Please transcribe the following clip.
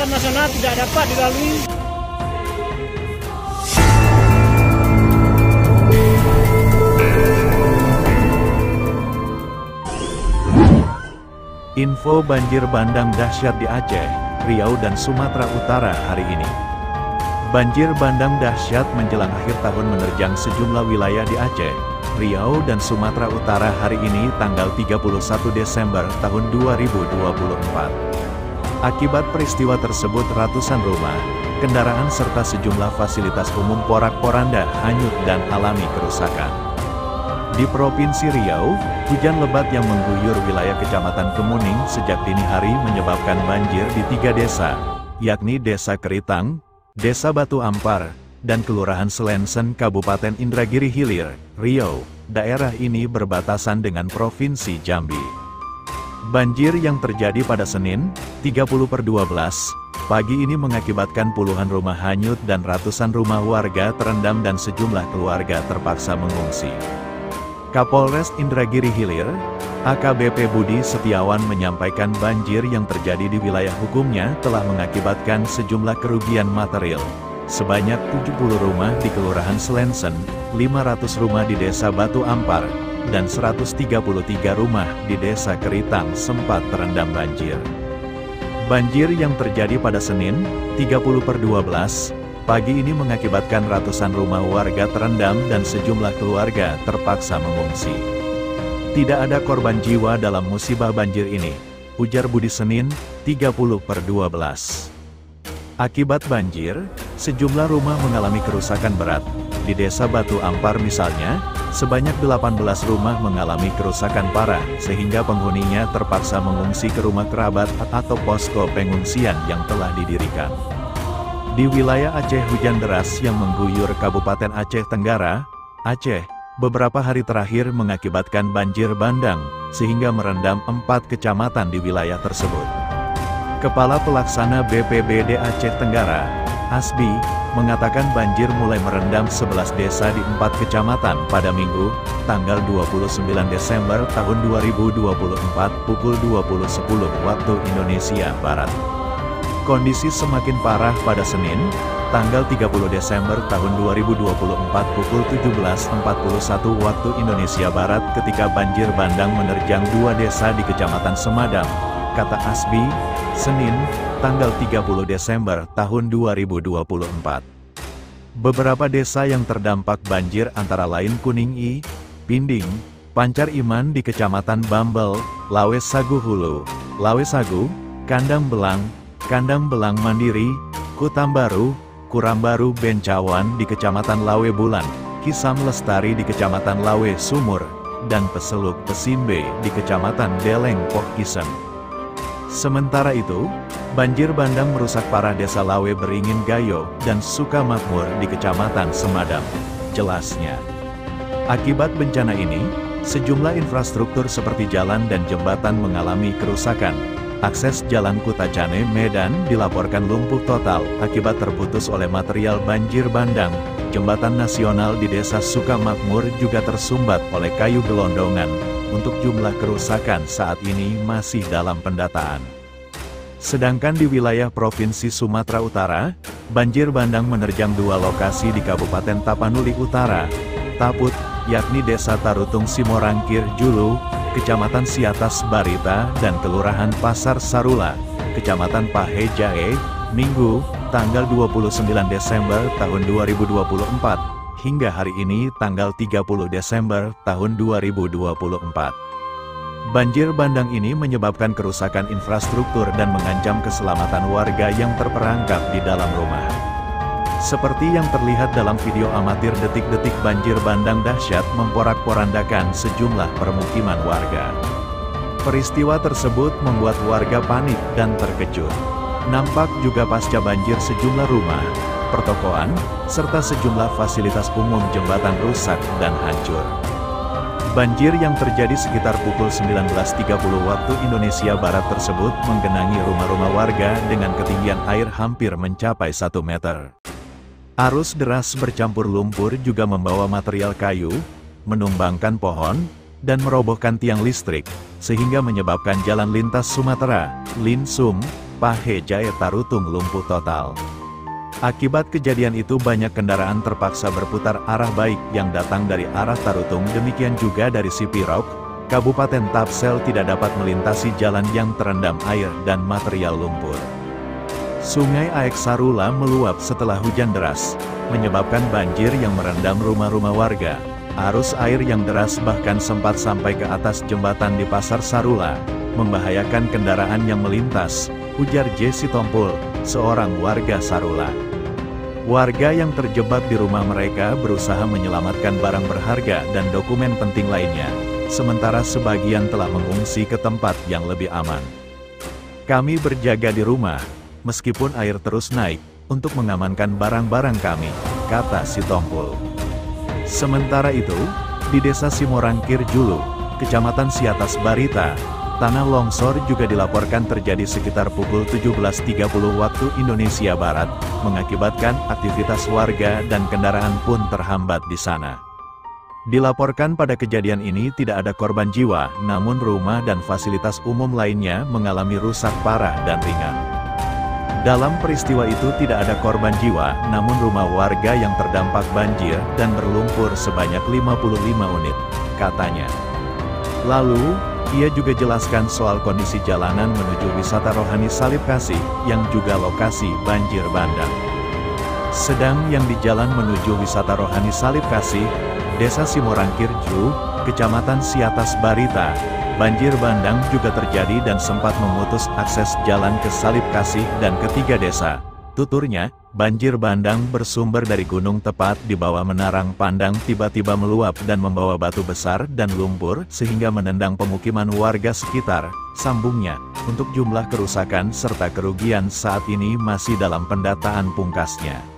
jalan nasional tidak dapat dilalui. Info banjir bandang dahsyat di Aceh, Riau dan Sumatera Utara hari ini. Banjir bandang dahsyat menjelang akhir tahun menerjang sejumlah wilayah di Aceh, Riau dan Sumatera Utara hari ini tanggal 31 Desember tahun 2024. Akibat peristiwa tersebut ratusan rumah, kendaraan serta sejumlah fasilitas umum porak-poranda hanyut dan alami kerusakan. Di Provinsi Riau, hujan lebat yang mengguyur wilayah Kecamatan Kemuning sejak dini hari menyebabkan banjir di 3 desa, yakni Desa Keritang, Desa Batu Ampar, dan Kelurahan Selensen Kabupaten Indragiri Hilir, Riau. Daerah ini berbatasan dengan Provinsi Jambi. Banjir yang terjadi pada Senin, 30/12, pagi ini mengakibatkan puluhan rumah hanyut dan ratusan rumah warga terendam dan sejumlah keluarga terpaksa mengungsi. Kapolres Indragiri Hilir, AKBP Budi Setiawan menyampaikan banjir yang terjadi di wilayah hukumnya telah mengakibatkan sejumlah kerugian material. Sebanyak 70 rumah di Kelurahan Selensen, 500 rumah di Desa Batu Ampar, dan 133 rumah di Desa Keritang sempat terendam banjir. Banjir yang terjadi pada Senin, 30/12, pagi ini mengakibatkan ratusan rumah warga terendam dan sejumlah keluarga terpaksa mengungsi. Tidak ada korban jiwa dalam musibah banjir ini, ujar Budi Senin, 30/12. Akibat banjir, sejumlah rumah mengalami kerusakan berat. Di Desa Batu Ampar misalnya, sebanyak 18 rumah mengalami kerusakan parah, sehingga penghuninya terpaksa mengungsi ke rumah kerabat atau posko pengungsian yang telah didirikan. Di wilayah Aceh, hujan deras yang mengguyur Kabupaten Aceh Tenggara, Aceh, beberapa hari terakhir mengakibatkan banjir bandang, sehingga merendam 4 kecamatan di wilayah tersebut. Kepala Pelaksana BPBD Aceh Tenggara, Asbi, mengatakan banjir mulai merendam 11 desa di 4 kecamatan pada Minggu, tanggal 29 Desember tahun 2024 pukul 20.10 waktu Indonesia Barat. Kondisi semakin parah pada Senin, tanggal 30 Desember tahun 2024 pukul 17.41 waktu Indonesia Barat ketika banjir bandang menerjang 2 desa di Kecamatan Semadam, kata Asbi, Senin, tanggal 30 Desember tahun 2024. Beberapa desa yang terdampak banjir antara lain Kuning I, Pinding, Pancar Iman di Kecamatan Bambel, Lawe Sagu Hulu, Lawe Sagu, Kandang Belang Mandiri, Kutambaru, Kurambaru Bencawan di Kecamatan Lawe Bulan, Kisam Lestari di Kecamatan Lawe Sumur, dan Peseluk Pesimbe di Kecamatan Deleng Poh Kisem. Sementara itu, banjir bandang merusak parah Desa Lawe Beringin Gayo dan Sukamakmur di Kecamatan Semadam, jelasnya. Akibat bencana ini, sejumlah infrastruktur seperti jalan dan jembatan mengalami kerusakan. Akses Jalan Kutacane Medan dilaporkan lumpuh total akibat terputus oleh material banjir bandang. Jembatan nasional di Desa Sukamakmur juga tersumbat oleh kayu gelondongan. Untuk jumlah kerusakan saat ini masih dalam pendataan. Sedangkan di wilayah Provinsi Sumatera Utara, banjir bandang menerjang 2 lokasi di Kabupaten Tapanuli Utara, Taput, yakni Desa Tarutung Simorangkir Julu, Kecamatan Siatas Barita, dan Kelurahan Pasar Sarula, Kecamatan Pahe Jae, Minggu, tanggal 29 Desember tahun 2024, hingga hari ini tanggal 30 Desember tahun 2024. Banjir bandang ini menyebabkan kerusakan infrastruktur dan mengancam keselamatan warga yang terperangkap di dalam rumah. Seperti yang terlihat dalam video amatir detik-detik banjir bandang dahsyat memporak-porandakan sejumlah permukiman warga. Peristiwa tersebut membuat warga panik dan terkejut. Nampak juga pasca banjir sejumlah rumah, pertokoan, serta sejumlah fasilitas umum jembatan rusak dan hancur. Banjir yang terjadi sekitar pukul 19.30 waktu Indonesia Barat tersebut menggenangi rumah-rumah warga dengan ketinggian air hampir mencapai 1 meter. Arus deras bercampur lumpur juga membawa material kayu, menumbangkan pohon, dan merobohkan tiang listrik, sehingga menyebabkan jalan lintas Sumatera, Linsum, Pahe Jaya Tarutung lumpuh total. Akibat kejadian itu banyak kendaraan terpaksa berputar arah baik yang datang dari arah Tarutung, demikian juga dari Sipirog, Kabupaten Tapsel tidak dapat melintasi jalan yang terendam air dan material lumpur. Sungai Aek Sarula meluap setelah hujan deras, menyebabkan banjir yang merendam rumah-rumah warga. Arus air yang deras bahkan sempat sampai ke atas jembatan di Pasar Sarula, membahayakan kendaraan yang melintas, ujar Jesse Tompul, seorang warga Sarula. Warga yang terjebak di rumah mereka berusaha menyelamatkan barang berharga dan dokumen penting lainnya, sementara sebagian telah mengungsi ke tempat yang lebih aman. Kami berjaga di rumah, meskipun air terus naik, untuk mengamankan barang-barang kami, kata si Tompul. Sementara itu, di Desa Simorangkir Julu, Kecamatan Siatas Barita, tanah longsor juga dilaporkan terjadi sekitar pukul 17.30 waktu Indonesia Barat, mengakibatkan aktivitas warga dan kendaraan pun terhambat di sana. Dilaporkan pada kejadian ini tidak ada korban jiwa, namun rumah dan fasilitas umum lainnya mengalami rusak parah dan ringan. Dalam peristiwa itu tidak ada korban jiwa, namun rumah warga yang terdampak banjir dan berlumpur sebanyak 55 unit, katanya. Lalu, ia juga jelaskan soal kondisi jalanan menuju wisata rohani Salib Kasih, yang juga lokasi banjir bandang. Sedang yang di jalan menuju wisata rohani Salib Kasih, Desa Simorangkir Julu, Kecamatan Siatas Barita, banjir bandang juga terjadi dan sempat memutus akses jalan ke Salib Kasih dan ketiga desa. Tuturnya, banjir bandang bersumber dari gunung tepat di bawah Menarang Pandang tiba-tiba meluap dan membawa batu besar dan lumpur sehingga menendang pemukiman warga sekitar, sambungnya. Untuk jumlah kerusakan serta kerugian saat ini masih dalam pendataan pungkasnya.